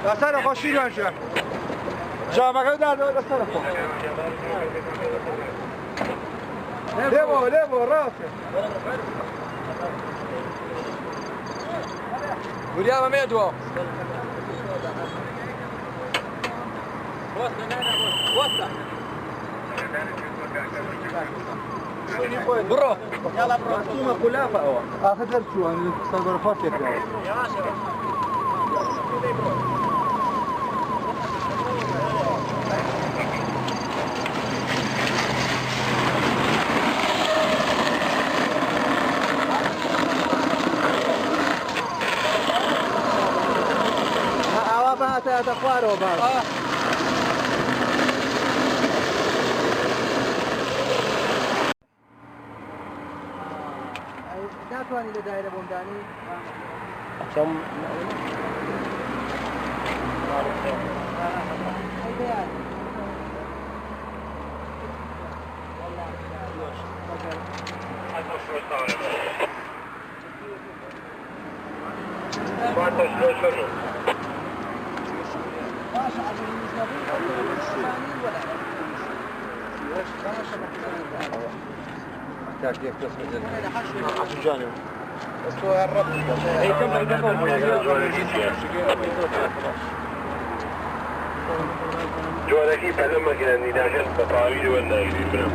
دستان خود شیران شد جامعه در دستان خود لیبو راسه وریا ما میدو برو يلا برو مقسومه كلافه هو اخذ شو انا صدر فاتك تفارو بعض ناتواني لدائرة بومداني عشان جانب جوالكي فلما كان نداشت بطاويل ولا يجري